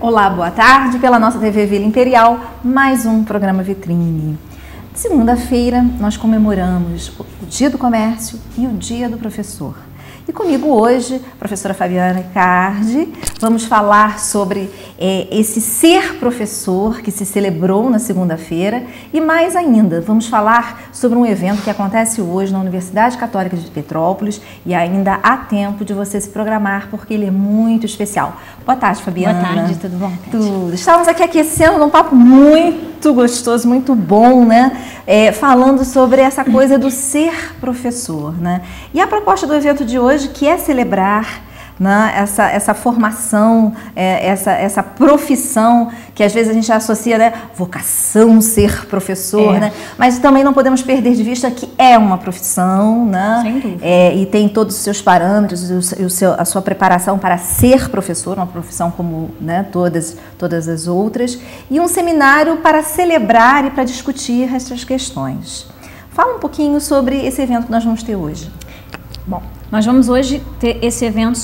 Olá, boa tarde. Pela nossa TV Vila Imperial, mais um programa Vitrine. Segunda-feira, nós comemoramos o Dia do Comércio e o Dia do Professor. E comigo hoje, a professora Fabiana Ricardi, vamos falar sobre esse ser professor que se celebrou na segunda-feira e mais ainda, vamos falar sobre um evento que acontece hoje na Universidade Católica de Petrópolis e ainda há tempo de você se programar porque ele é muito especial. Boa tarde, Fabiana. Boa tarde, tudo bom? Tudo. Estávamos aqui aquecendo num papo muito gostoso, muito bom, né? Falando sobre essa coisa do ser professor, né? E a proposta do evento de hoje, que é celebrar, né, essa formação, essa profissão, que às vezes a gente associa, né, vocação, ser professor, né? Mas também não podemos perder de vista que é uma profissão, né? Sem dúvida. E tem todos os seus parâmetros, a sua preparação para ser professor, uma profissão como, né, todas as outras, e um seminário para celebrar e para discutir essas questões. Fala um pouquinho sobre esse evento que nós vamos ter hoje. Bom, nós vamos hoje ter esse evento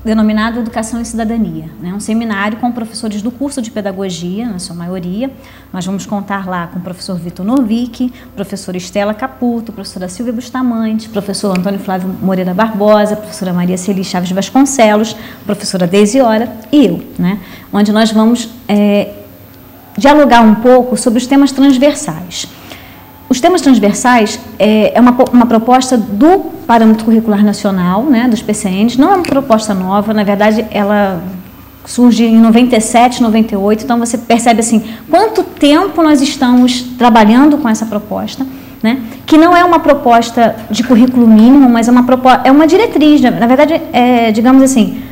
denominado Educação e Cidadania, né? Um seminário com professores do curso de Pedagogia, na sua maioria. Nós vamos contar lá com o professor Vitor Novick, professora Estela Caputo, professora Silvia Bustamante, professor Antônio Flávio Moreira Barbosa, professora Maria Celi Chaves Vasconcelos, professora Deise Ora e eu, né? Onde nós vamos dialogar um pouco sobre os temas transversais. Os temas transversais é uma proposta do Parâmetro Curricular Nacional, né, dos PCNs, não é uma proposta nova, na verdade ela surge em 97, 98, então você percebe assim, quanto tempo nós estamos trabalhando com essa proposta, né, que não é uma proposta de currículo mínimo, mas é uma diretriz, na verdade, digamos assim,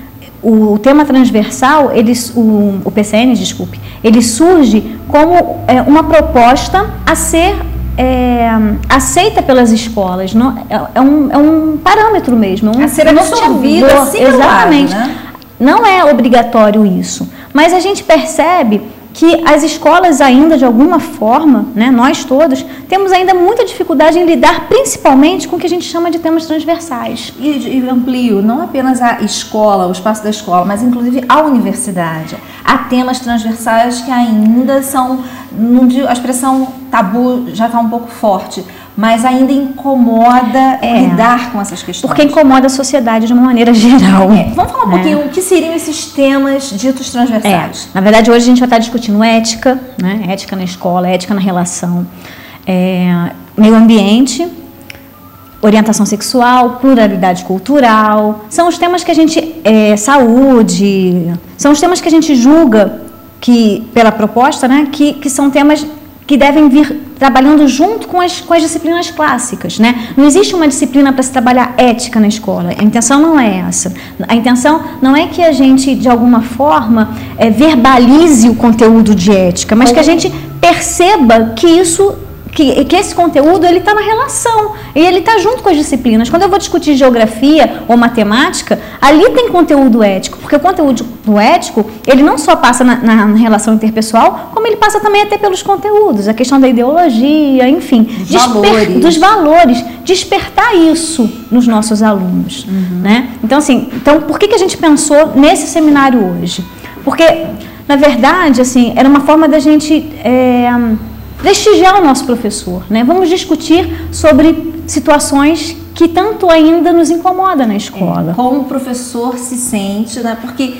o tema transversal, o PCN, desculpe, ele surge como uma proposta a ser aceita pelas escolas, não, é um parâmetro mesmo, a ser absorvido, exatamente. Né? Não é obrigatório isso, mas a gente percebe que as escolas ainda, de alguma forma, né, nós todos, temos ainda muita dificuldade em lidar principalmente com o que a gente chama de temas transversais. E amplio, não apenas a escola, o espaço da escola, mas inclusive a universidade. Há temas transversais que ainda são, a expressão tabu já está um pouco forte, mas ainda incomoda lidar com essas questões. Porque incomoda a sociedade de uma maneira geral. Vamos falar um pouquinho o que seriam esses temas ditos transversais. Na verdade, hoje a gente vai estar discutindo ética, né? Ética na escola, ética na relação, meio ambiente, orientação sexual, pluralidade cultural, são os temas que a gente, saúde, são os temas que a gente julga que, pela proposta, né, que são temas que devem vir trabalhando junto com as disciplinas clássicas, né? Não existe uma disciplina para se trabalhar ética na escola, a intenção não é essa. A intenção não é que a gente, de alguma forma, verbalize o conteúdo de ética, mas que a gente perceba que esse conteúdo ele está na relação, e ele está junto com as disciplinas. Quando eu vou discutir geografia ou matemática, ali tem conteúdo ético, porque o conteúdo ético, ele não só passa na relação interpessoal, como ele passa também até pelos conteúdos, a questão da ideologia, enfim, dos valores, despertar isso nos nossos alunos, né? Então, assim, por que a gente pensou nesse seminário hoje? Porque, na verdade, assim, era uma forma da gente prestigiar o nosso professor, né? Vamos discutir sobre situações que tanto ainda nos incomoda na escola. Como o professor se sente, né? Porque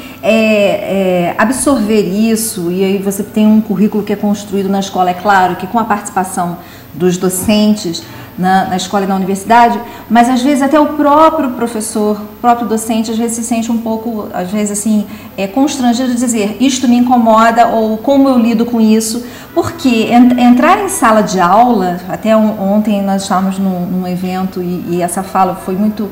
absorver isso, e aí você tem um currículo que é construído na escola, é claro que com a participação dos docentes na escola e na universidade, mas às vezes até o próprio professor, o próprio docente, às vezes se sente um pouco, às vezes assim, constrangido de dizer, isto me incomoda, ou como eu lido com isso, porque entrar em sala de aula, até ontem nós estávamos num evento e essa fala foi muito,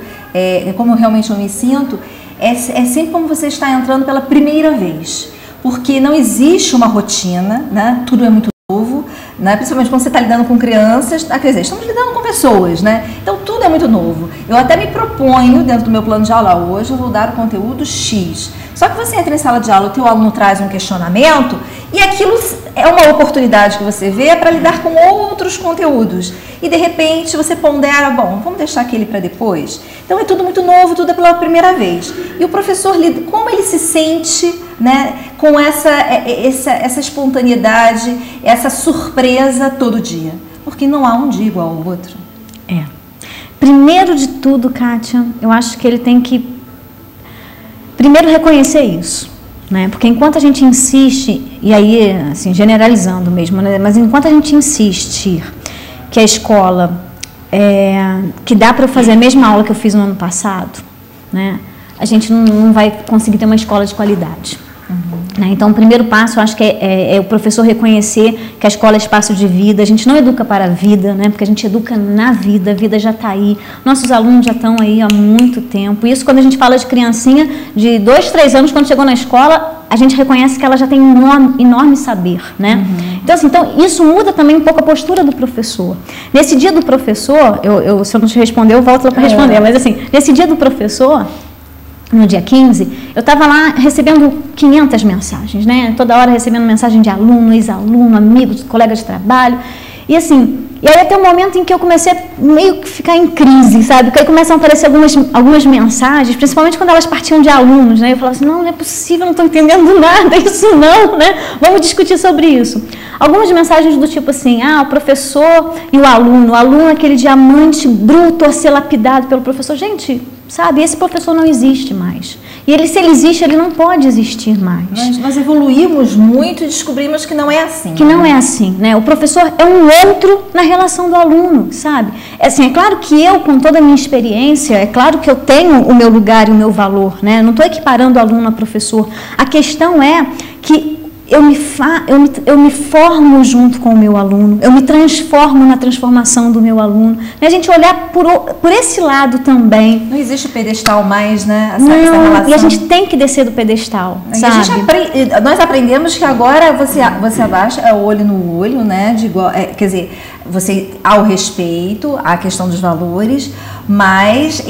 como realmente eu me sinto, é sempre como você está entrando pela primeira vez, porque não existe uma rotina, né? Tudo é muito novo, né? Principalmente quando você está lidando com crianças, quer dizer, estamos lidando com pessoas, né? Então tudo é muito novo. Eu até me proponho, dentro do meu plano de aula, hoje eu vou dar o conteúdo X. Só que você entra em sala de aula, o teu aluno traz um questionamento e aquilo é uma oportunidade que você vê para lidar com outros conteúdos. E de repente você pondera, bom, vamos deixar aquele para depois? Então é tudo muito novo, tudo é pela primeira vez. E o professor, como ele se sente, né, com essa espontaneidade, essa surpresa todo dia? Porque não há um dia igual ao outro. Primeiro de tudo, Kátia, eu acho que ele tem que primeiro reconhecer isso, né? Porque enquanto a gente insiste, e aí, assim, generalizando mesmo, né? Mas enquanto a gente insiste que a escola, que dá para eu fazer a mesma aula que eu fiz no ano passado, né? A gente não vai conseguir ter uma escola de qualidade. Né? Então, o primeiro passo, eu acho que é o professor reconhecer que a escola é espaço de vida. A gente não educa para a vida, né? Porque a gente educa na vida, a vida já está aí. Nossos alunos já estão aí há muito tempo. Isso quando a gente fala de criancinha de 2, 3 anos, quando chegou na escola, a gente reconhece que ela já tem um enorme saber, né? Então, assim, isso muda também um pouco a postura do professor. Nesse dia do professor, se eu não te responder, eu volto lá para responder, mas assim, nesse dia do professor, no dia 15, eu estava lá recebendo 500 mensagens, né? Toda hora recebendo mensagem de aluno, ex-aluno, amigo, colega de trabalho. E assim, e aí até o momento em que eu comecei a meio que ficar em crise, sabe? Porque aí começam a aparecer algumas mensagens, principalmente quando elas partiam de alunos, né? Eu falava assim, não é possível, não estou entendendo nada, isso não, né? Vamos discutir sobre isso. Algumas mensagens do tipo assim, o professor e o aluno aquele diamante bruto a ser lapidado pelo professor. Gente, sabe, esse professor não existe mais. E se ele existe, ele não pode existir mais. Nós evoluímos muito e descobrimos que não é assim. Que não é assim, né? O professor é um outro na relação do aluno, sabe? Assim, é claro que eu, com toda a minha experiência, é claro que eu tenho o meu lugar e o meu valor, né? Não estou equiparando o aluno a professor. A questão é que eu me formo junto com o meu aluno, eu me transformo na transformação do meu aluno. A gente olhar por esse lado também. Não existe pedestal mais, né? Essa relação. E a gente tem que descer do pedestal, sabe? Nós aprendemos que agora você abaixa o olho no olho, né? Quer dizer, você há o respeito, há a questão dos valores, mas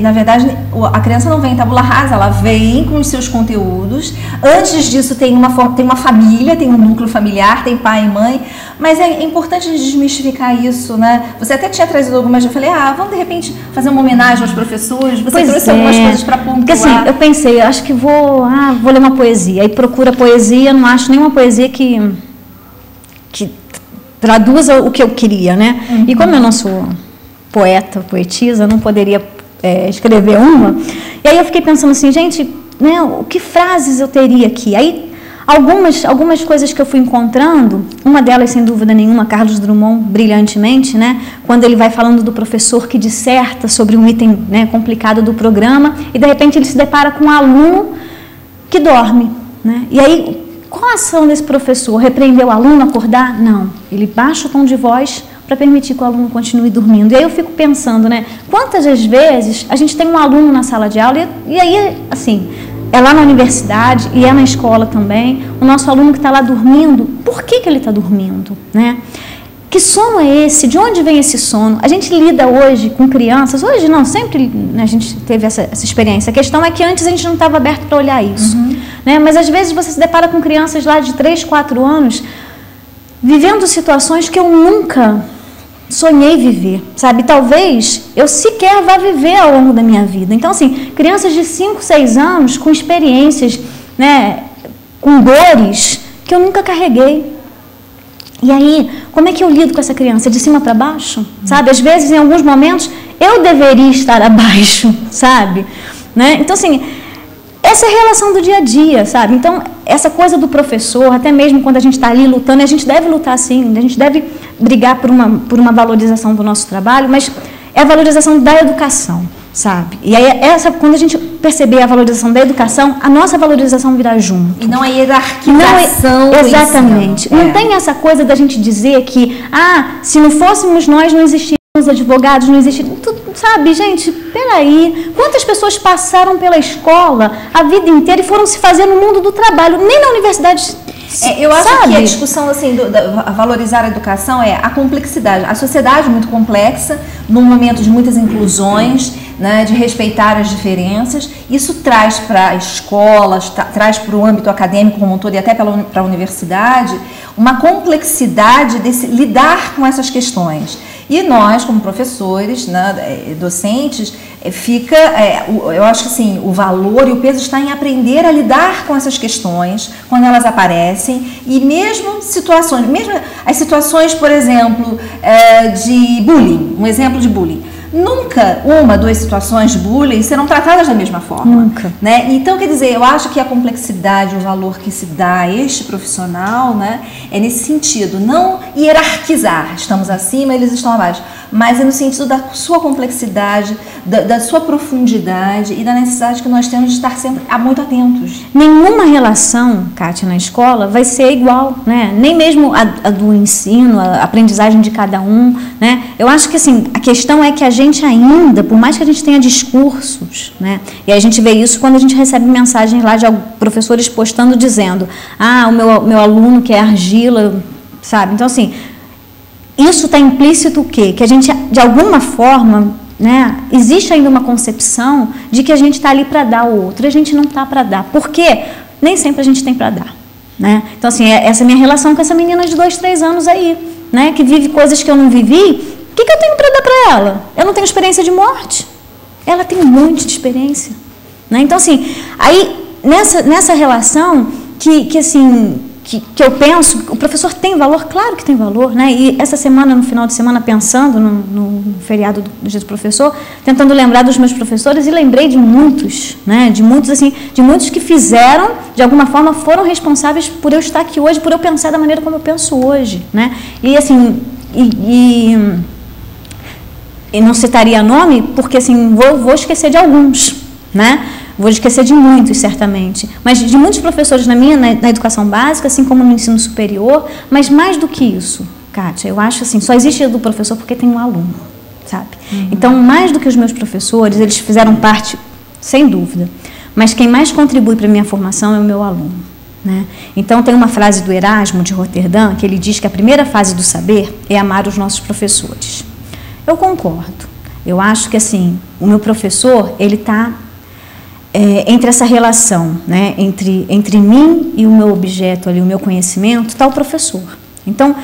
na verdade, a criança não vem em tabula rasa, ela vem com os seus conteúdos. Antes disso tem uma família, tem um núcleo familiar, tem pai e mãe, mas é importante desmistificar isso, né? Você até tinha trazido algumas, eu falei, vamos de repente fazer uma homenagem aos professores, você trouxe algumas coisas para pontuar. Porque assim, eu pensei, acho que vou ler uma poesia, aí procura poesia, não acho nenhuma poesia que traduza o que eu queria, né? E como eu não sou poetisa, não poderia escrever uma, e aí eu fiquei pensando assim, gente, né, que frases eu teria aqui? Aí algumas coisas que eu fui encontrando, uma delas, sem dúvida nenhuma, Carlos Drummond, brilhantemente, né, quando ele vai falando do professor que disserta sobre um item, né, complicado do programa, e de repente ele se depara com um aluno que dorme, né, e aí, qual a ação desse professor? Repreender o aluno, acordar? Não, ele baixa o tom de voz para permitir que o aluno continue dormindo. E aí eu fico pensando, né, quantas das vezes a gente tem um aluno na sala de aula e aí, assim, é lá na universidade e é na escola também, o nosso aluno que está lá dormindo, por que ele está dormindo, né? Que sono é esse? De onde vem esse sono? A gente lida hoje com crianças, hoje não, sempre, né, a gente teve essa experiência. A questão é que antes a gente não estava aberto para olhar isso, né? Mas às vezes você se depara com crianças lá de 3, 4 anos, vivendo situações que eu nunca sonhei viver, sabe? Talvez eu sequer vá viver ao longo da minha vida. Então, assim, crianças de 5, 6 anos com experiências, né, com dores que eu nunca carreguei. E aí, como é que eu lido com essa criança? De cima para baixo, sabe? Às vezes, em alguns momentos, eu deveria estar abaixo, sabe? Né? Então, assim, essa é a relação do dia a dia, sabe? Então, essa coisa do professor, até mesmo quando a gente está ali lutando, e a gente deve lutar sim, a gente deve brigar por uma valorização do nosso trabalho, mas é a valorização da educação, sabe? E aí, quando a gente perceber a valorização da educação, a nossa valorização virá junto. E não a hierarquização. Exatamente. Não tem essa coisa da gente dizer que, se não fôssemos nós, não existiríamos advogados, não existiria, sabe, gente, peraí, quantas pessoas passaram pela escola a vida inteira e foram se fazer no mundo do trabalho, nem na universidade Eu acho que a discussão assim, valorizar a educação é a complexidade. A sociedade é muito complexa, num momento de muitas inclusões, né, de respeitar as diferenças. Isso traz para a escola, traz para o âmbito acadêmico como um todo e até para a universidade, uma complexidade de lidar com essas questões. E nós, como professores, né, docentes, eu acho que assim, o valor e o peso está em aprender a lidar com essas questões quando elas aparecem, e mesmo as situações, por exemplo, de bullying, um exemplo de bullying. Nunca duas situações de bullying serão tratadas da mesma forma. Nunca. Né? Então, quer dizer, eu acho que a complexidade, o valor que se dá a este profissional, né, é nesse sentido, não hierarquizar, estamos acima, eles estão abaixo, mas é no sentido da sua complexidade, da sua profundidade e da necessidade que nós temos de estar sempre muito atentos. Nenhuma relação, Kátia, na escola vai ser igual, né? Nem mesmo a do ensino, a aprendizagem de cada um, né? Eu acho que assim, a questão é que a gente ainda, por mais que a gente tenha discursos, né? E a gente vê isso quando a gente recebe mensagens lá de professores postando dizendo, o meu aluno que é argila, sabe? Então assim, isso está implícito o quê? Que a gente, de alguma forma, né, existe ainda uma concepção de que a gente está ali para dar ao outro, e a gente não está para dar. Por quê? Nem sempre a gente tem para dar. Né? Então, assim, essa é a minha relação com essa menina de 2, 3 anos aí, né, que vive coisas que eu não vivi. O que eu tenho para dar para ela? Eu não tenho experiência de morte. Ela tem um monte de experiência. Né? Então, assim, aí, nessa relação que eu penso, o professor tem valor, claro que tem valor, né? E essa semana, no final de semana, pensando no feriado do Dia do Professor, tentando lembrar dos meus professores, e lembrei de muitos, né? De muitos que fizeram, de alguma forma, foram responsáveis por eu estar aqui hoje, por eu pensar da maneira como eu penso hoje, né? E assim, e não citaria nome, porque assim, vou esquecer de alguns, né? Vou esquecer de muitos, certamente, mas de muitos professores na educação básica, assim como no ensino superior, mas mais do que isso, Kátia, eu acho assim, só existe do professor porque tem um aluno, sabe? Uhum. Então, mais do que os meus professores, eles fizeram parte, sem dúvida, mas quem mais contribui para a minha formação é o meu aluno. Né? Então, tem uma frase do Erasmo de Roterdã, que ele diz que a primeira fase do saber é amar os nossos professores. Eu concordo. Eu acho que, assim, o meu professor, ele está entre essa relação, né, entre mim e o meu objeto ali, o meu conhecimento, está o professor. Então,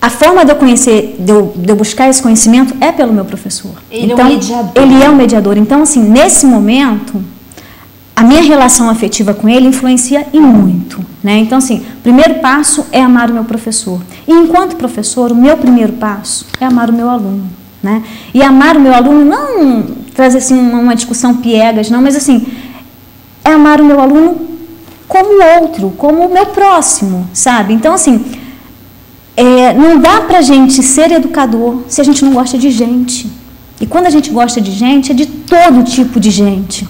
a forma de eu conhecer, de eu buscar esse conhecimento é pelo meu professor. Ele então, é um mediador. Ele é um mediador. Então, assim, nesse momento, a minha relação afetiva com ele influencia e muito. Né? Então, assim, o primeiro passo é amar o meu professor. E, enquanto professor, o meu primeiro passo é amar o meu aluno. Né? E amar o meu aluno não trazer assim, uma discussão piegas, não, mas assim, é amar o meu aluno como outro, como o meu próximo, sabe? Então, assim, não dá pra gente ser educador se a gente não gosta de gente. E quando a gente gosta de gente, é de todo tipo de gente.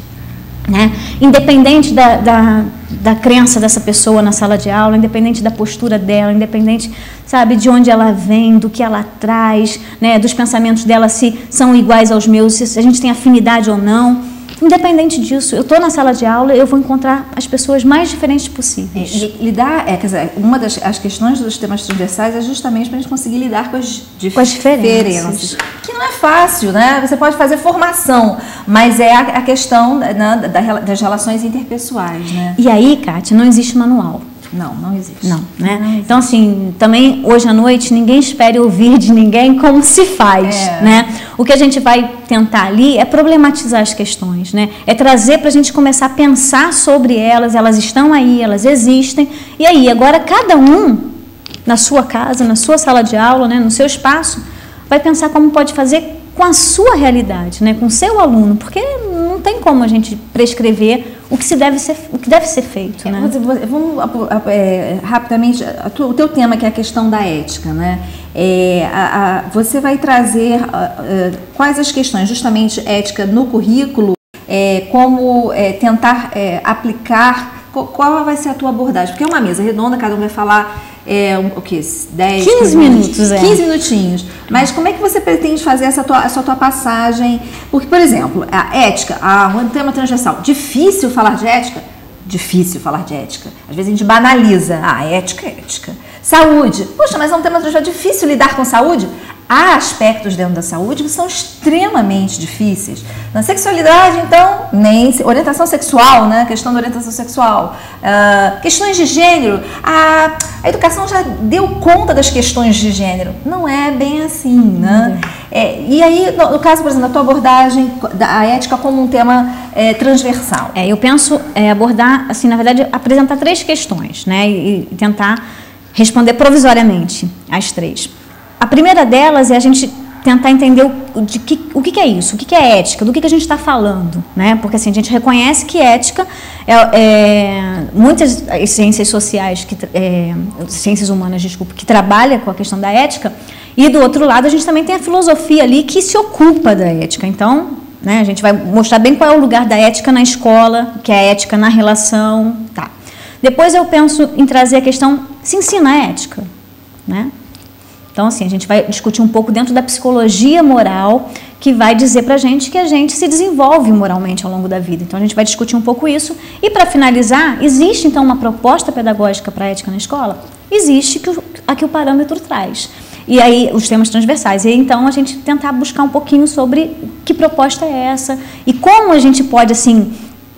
Né? Independente da crença dessa pessoa na sala de aula, independente da postura dela, independente, sabe, de onde ela vem, do que ela traz, né, dos pensamentos dela, se são iguais aos meus, se a gente tem afinidade ou não. Independente disso, eu estou na sala de aula, eu vou encontrar as pessoas mais diferentes possíveis. Quer dizer, uma das questões dos temas transversais é justamente para a gente conseguir lidar com as diferenças. Que não é fácil, né? Você pode fazer formação, mas é a questão, né, das relações interpessoais, né? E aí, Kátia, não existe manual. Não existe. Não, né? Não existe. Então, assim, também hoje à noite ninguém espere ouvir de ninguém como se faz, né? O que a gente vai tentar ali é problematizar as questões, né? É trazer para a gente começar a pensar sobre elas estão aí, elas existem, e aí, agora cada um, na sua casa, na sua sala de aula, né, no seu espaço, vai pensar como pode fazer com a sua realidade, né, com o seu aluno, porque não tem como a gente prescrever o que deve ser feito, né? Vamos rapidamente, o teu tema, que é a questão da ética, né? Você vai trazer quais as questões, justamente ética no currículo, como tentar aplicar, qual vai ser a tua abordagem? Porque é uma mesa redonda, cada um vai falar o quê? 10, 15 minutos, 15 minutinhos. Mas como é que você pretende fazer essa tua passagem? Porque, por exemplo, a ética, um tema transversal, difícil falar de ética? difícil falar de ética. Às vezes a gente banaliza. Ah, ética é ética. Saúde. Poxa, mas é um tema difícil lidar com saúde? Há aspectos dentro da saúde que são extremamente difíceis. Na sexualidade, então, nem orientação sexual, né? Questão da orientação sexual. Questões de gênero. A educação já deu conta das questões de gênero. Não é bem assim, né? E aí, no caso, por exemplo, da tua abordagem da ética como um tema transversal. Eu penso abordar, assim, na verdade, apresentar 3 questões, né? E tentar responder provisoriamente as 3. A primeira delas é a gente tentar entender o que é isso, o que é ética, do que a gente está falando, né? Porque assim, a gente reconhece que ética muitas ciências sociais, ciências humanas, desculpa, que trabalham com a questão da ética, e do outro lado a gente também tem a filosofia ali que se ocupa da ética. Então, né, a gente vai mostrar bem qual é o lugar da ética na escola, que é a ética na relação, tá. Depois eu penso em trazer a questão, se ensina ética, né? Então, assim, a gente vai discutir um pouco dentro da psicologia moral, que vai dizer pra gente que a gente se desenvolve moralmente ao longo da vida. Então, a gente vai discutir um pouco isso. E, para finalizar, existe, então, uma proposta pedagógica para a ética na escola? Existe, que o parâmetro traz. E aí, os temas transversais. E, então, a gente tentar buscar um pouquinho sobre que proposta é essa e como a gente pode, assim,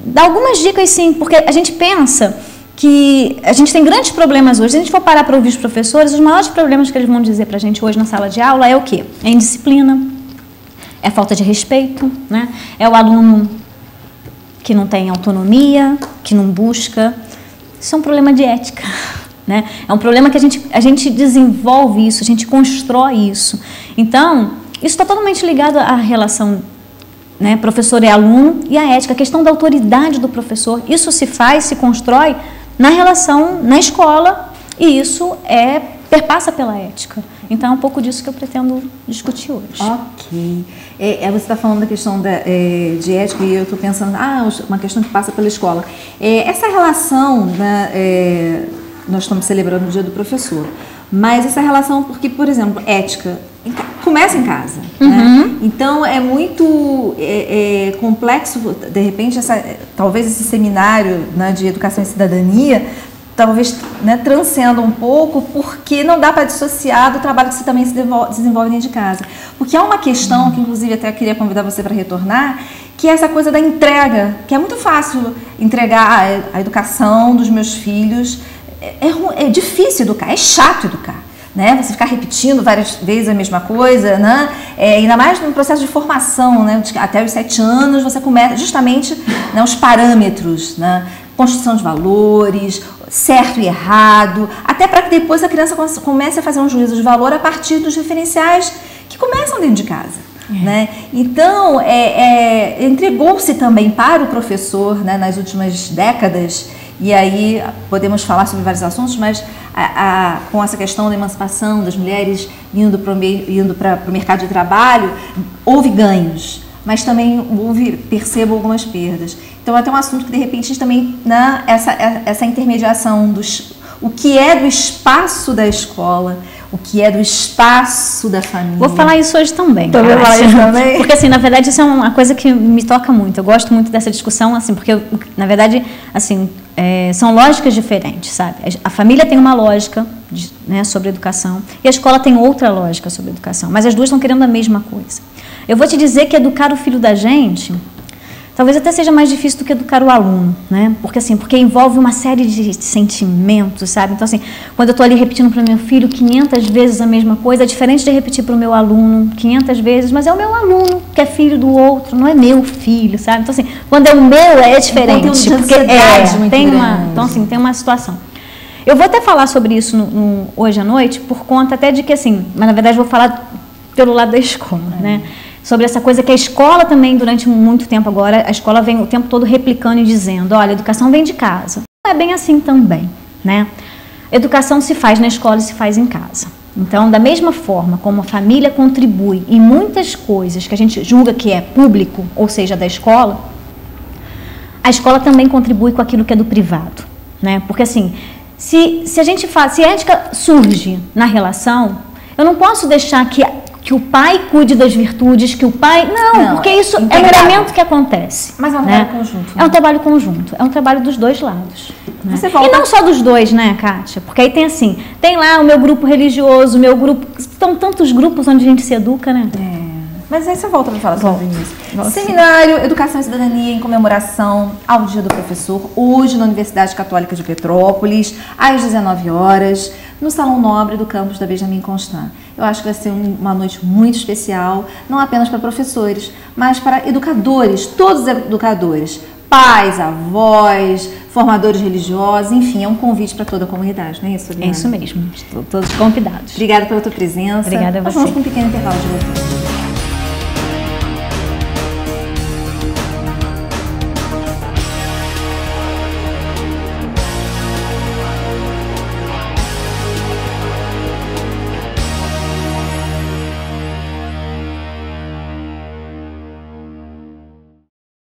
dar algumas dicas, sim, porque a gente pensa que a gente tem grandes problemas hoje. Se a gente for parar para ouvir os professores, os maiores problemas que eles vão dizer para a gente hoje na sala de aula é o quê? É indisciplina, é falta de respeito, né? É o aluno que não tem autonomia, que não busca. Isso é um problema de ética, né? É um problema que a gente desenvolve isso, a gente constrói isso. Então, isso está totalmente ligado à relação, né, professor e aluno, e a ética, a questão da autoridade do professor. Isso se constrói na relação, na escola, e isso perpassa pela ética. Então, é um pouco disso que eu pretendo discutir hoje. Ok. Você está falando da questão de ética, e eu estou pensando, uma questão que passa pela escola. Essa relação, né, nós estamos celebrando o Dia do Professor, mas essa relação, porque, por exemplo, ética começa em casa, né? Então é muito complexo, de repente, talvez esse seminário, né, de educação e cidadania, talvez, né, transcenda um pouco, porque não dá para dissociar do trabalho que você também se desenvolve dentro de casa. Porque há uma questão que, inclusive, até queria convidar você para retornar, que é essa coisa da entrega, que é muito fácil entregar a educação dos meus filhos. É difícil educar, é chato educar, né? Você ficar repetindo várias vezes a mesma coisa, né? Ainda mais no processo de formação, né? Até os 7 anos você começa justamente, né, os parâmetros, né? Construção de valores, certo e errado, até para que depois a criança comece a fazer um juízo de valor a partir dos referenciais que começam dentro de casa. Né? Então, entregou-se também para o professor, né, nas últimas décadas, e aí podemos falar sobre vários assuntos, mas com essa questão da emancipação das mulheres indo para o mercado de trabalho, houve ganhos, mas também percebo algumas perdas. Então, é até um assunto que, de repente, a gente também, né, essa intermediação o que é do espaço da escola, o que é do espaço da família. Vou falar isso hoje também. Porque, assim, na verdade, isso é uma coisa que me toca muito. Eu gosto muito dessa discussão, assim, porque, na verdade, assim, são lógicas diferentes, sabe? A família tem uma lógica, né, sobre educação, e a escola tem outra lógica sobre educação, mas as duas estão querendo a mesma coisa. Eu vou te dizer que educar o filho da gente talvez até seja mais difícil do que educar o aluno, né? Porque envolve uma série de sentimentos, sabe? Então, assim, quando eu estou ali repetindo para o meu filho 500 vezes a mesma coisa, é diferente de repetir para o meu aluno 500 vezes, mas é o meu aluno que é filho do outro, não é meu filho, sabe? Então, assim, quando é o meu é diferente, porque então, assim, tem uma situação. Eu vou até falar sobre isso hoje à noite, por conta até de que, assim, mas na verdade vou falar pelo lado da escola, né? Sobre essa coisa que a escola também, durante muito tempo agora, a escola vem o tempo todo replicando e dizendo, olha, a educação vem de casa. Não é bem assim também, né? Educação se faz na escola e se faz em casa. Então, da mesma forma como a família contribui em muitas coisas que a gente julga que é público, ou seja, da escola, a escola também contribui com aquilo que é do privado, né? Porque, assim, se a ética surge na relação, eu não posso deixar que que o pai cuide das virtudes, que o pai... Não, porque isso é um elemento que acontece. Mas é um trabalho conjunto. É um trabalho conjunto, é um trabalho dos dois lados. Né? E não só dos dois, né, Kátia? Porque aí tem assim, tem lá o meu grupo religioso, o meu grupo... São tantos grupos onde a gente se educa, né? Mas aí você volta para falar sobre isso. Seminário Educação e Cidadania em comemoração ao Dia do Professor, hoje na Universidade Católica de Petrópolis, às 19 horas, no Salão Nobre do campus da Benjamin Constant. Eu acho que vai ser uma noite muito especial, não apenas para professores, mas para educadores, todos os educadores, pais, avós, formadores religiosos, enfim, é um convite para toda a comunidade, não é isso, Fabiana? É isso mesmo, estou todos convidados. Obrigada pela tua presença. Obrigada a você. Nós vamos com um pequeno intervalo de volta.